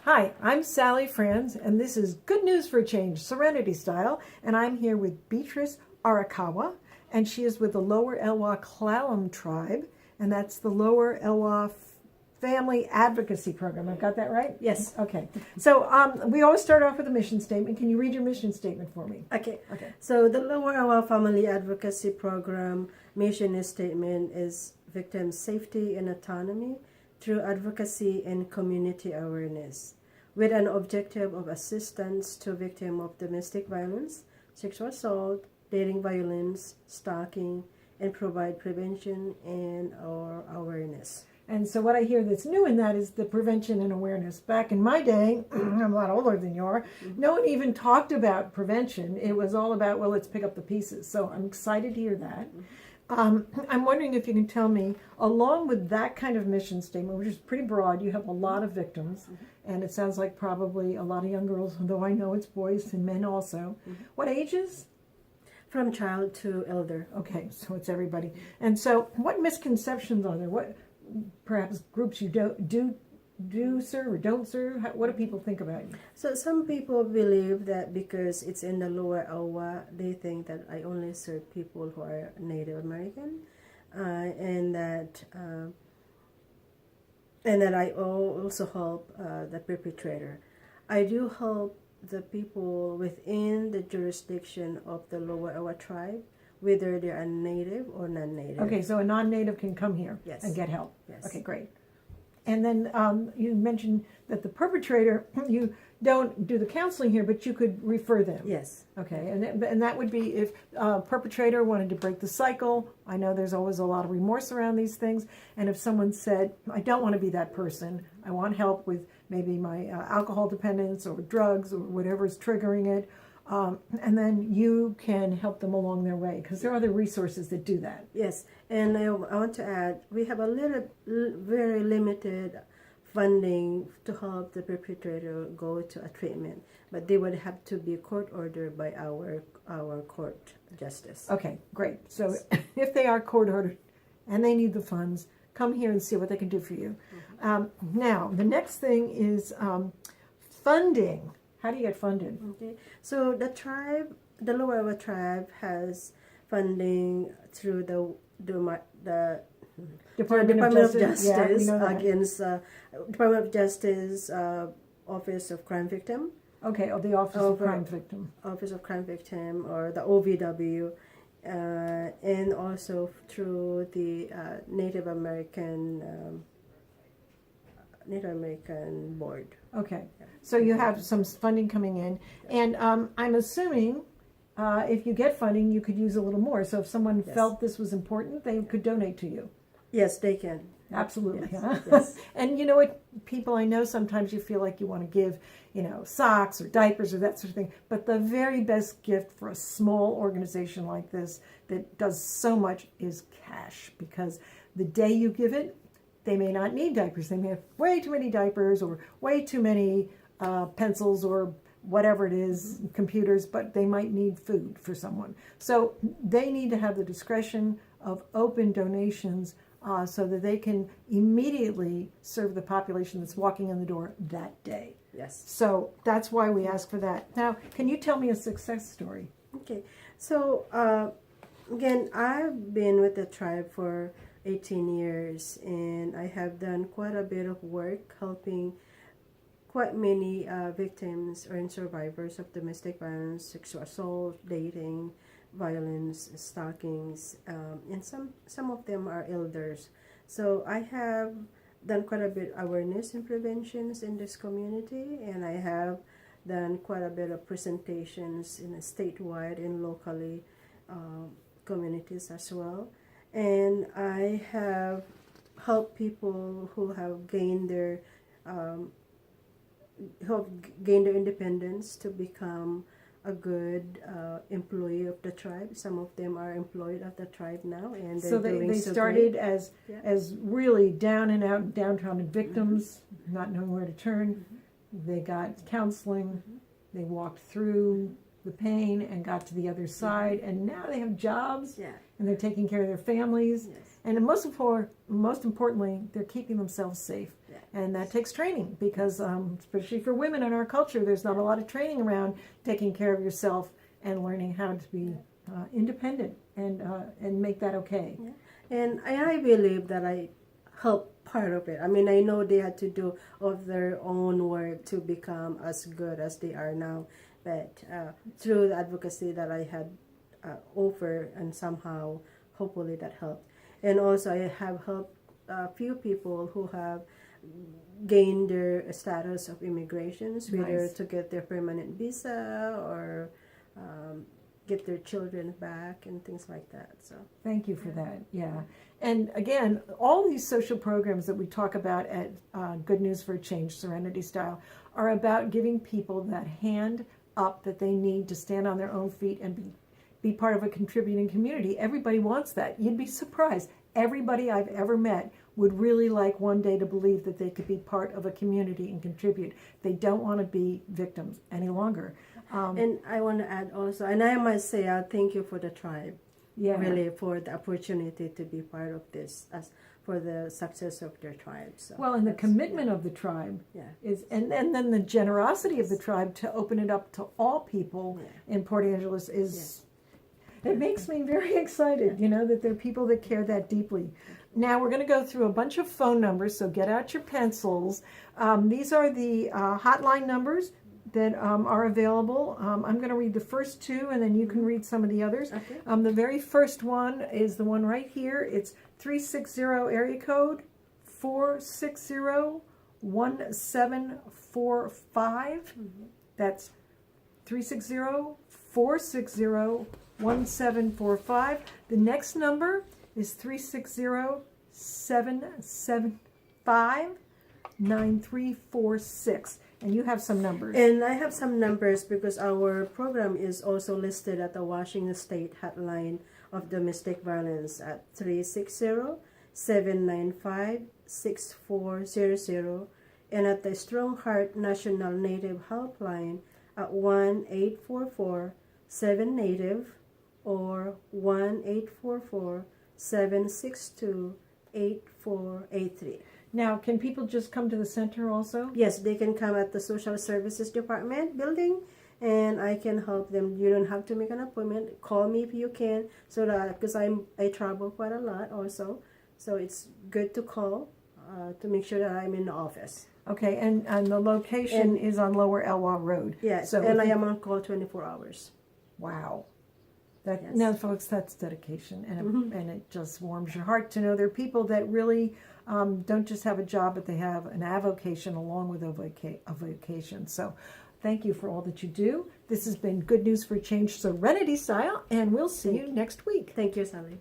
Hi, I'm Sally Franz, and this is Good News for a Change, Serenity Style, and I'm here with Beatrix Arakawa, and she is with the Lower Elwha Klallam tribe, and that's the Lower Elwha Family Advocacy Program. I've got that right? Yes. Okay. So we always start off with a mission statement. Can you read your mission statement for me? Okay. Okay. So the Lower Elwha Family Advocacy Program mission statement is victim safety and autonomy through advocacy and community awareness, with an objective of assistance to victims of domestic violence, sexual assault, dating violence, stalking, and provide prevention and or awareness. And so what I hear that's new in that is the prevention and awareness. Back in my day, I'm a lot older than you are, no one even talked about prevention. It was all about, well, let's pick up the pieces. So I'm excited to hear that. I'm wondering if you can tell me, along with that kind of mission statement, which is pretty broad, you have a lot of victims, and it sounds like probably a lot of young girls, though I know it's boys and men also. What ages? From child to elder. Okay, so it's everybody. And so what misconceptions are there? What perhaps groups you do serve or don't serve? What do people think about you? So some people believe that because it's in the Lower Elwha, they think that I only serve people who are Native American, and that I also help the perpetrator. I do help the people within the jurisdiction of the Lower Elwha tribe, whether they are native or non-native. Okay, so a non-native can come here Yes. and get help. Yes. Okay, great. And then you mentioned that the perpetrator, you don't do the counseling here, but you could refer them. Yes. Okay, and that would be if a perpetrator wanted to break the cycle. I know there's always a lot of remorse around these things. And if someone said, I don't want to be that person, I want help with maybe my alcohol dependence or drugs or whatever's triggering it, and then you can help them along their way, because there are other resources that do that. Yes, and I want to add, we have very limited funding to help the perpetrator go to a treatment, but they would have to be court ordered by our court justice. Okay, great. So if they are court ordered and they need the funds, come here and see what they can do for you. Now, the next thing is funding. How do you get funded? Okay, so the Lower Elwha tribe has funding through the Department of Justice against Department of Justice Office of Crime Victim. Okay, the Office of Crime Victim. Office of Crime Victim, or the OVW, and also through the Native American board. Okay, so you have some funding coming in, and I'm assuming if you get funding, you could use a little more. So if someone felt this was important, they could donate to you. Yes, they can. Absolutely. Yes. Huh? Yes. And you know what, people, I know sometimes you feel like you want to give, socks or diapers or that sort of thing. But the very best gift for a small organization like this that does so much is cash, because the day you give it, they may not need diapers. They may have way too many diapers or way too many pencils or whatever it is, computers, but they might need food for someone. So they need to have the discretion of open donations so that they can immediately serve the population that's walking in the door that day. Yes. So that's why we ask for that. Now, can you tell me a success story? Okay. So, again, I've been with the tribe for 18 years, and I have done quite a bit of work helping quite many victims or survivors of domestic violence, sexual assault, dating, violence, stalkings, and some of them are elders. So I have done quite a bit of awareness and preventions in this community, and I have done quite a bit of presentations in a statewide and locally communities as well. And I have helped people who have gained their independence to become a good employee of the tribe. Some of them are employed of the tribe now, and So they started as really down and out, downtrodden victims, not knowing where to turn. They got counseling. They walked through the pain and got to the other side, and now they have jobs, and they're taking care of their families, and most importantly, they're keeping themselves safe. And that takes training because, especially for women in our culture, there's not a lot of training around taking care of yourself and learning how to be independent and make that okay. Yeah. And I believe that I helped part of it. I mean, I know they had to do of their own work to become as good as they are now, but through the advocacy that I had offered, and somehow, hopefully, that helped. And also, I have helped a few people who have gained their status of immigrations, whether Nice. to get their permanent visa or get their children back and things like that. So Thank you for that. Yeah. And again, all these social programs that we talk about at Good News for a Change, Serenity Style, are about giving people that hand up that they need to stand on their own feet and be part of a contributing community. Everybody wants that. You'd be surprised. Everybody I've ever met would really like one day to believe that they could be part of a community and contribute. They don't want to be victims any longer. and I want to add also, and I must say, thank you for the tribe, Yeah. really, for the opportunity to be part of this, as for the success of their tribe. So Well, and the that's- commitment of the tribe yeah. is, and then the generosity of the tribe to open it up to all people in Port Angeles is, it makes me very excited, that there are people that care that deeply. Now we're going to go through a bunch of phone numbers, so get out your pencils. These are the hotline numbers that are available. I'm going to read the first two, and then you can read some of the others. Okay. The very first one is the one right here. It's 360 area code 460-1745. That's 360-460-1745. The next number is 360-775-9346. And you have some numbers. And I have some numbers because our program is also listed at the Washington State Hotline of Domestic Violence at 360-795-6400, and at the Strong Heart National Native Helpline at 1-844-7-NATIVE or 1-844-762-8483. Now, can people just come to the center also? Yes, they can come at the Social Services Department building, and I can help them. You don't have to make an appointment. Call me if you can, so that because I travel quite a lot also, so it's good to call to make sure that I'm in the office. Okay, and the location is on Lower Elwha Road. Yes, So and if I you- am on call 24 hours. Wow. That, Yes. Now, folks, that's dedication, and it just warms your heart to know there are people that really don't just have a job, but they have an avocation along with a vocation. So thank you for all that you do. This has been Good News for Change, Serenity Style, and we'll see you next week. Thank you, Sally.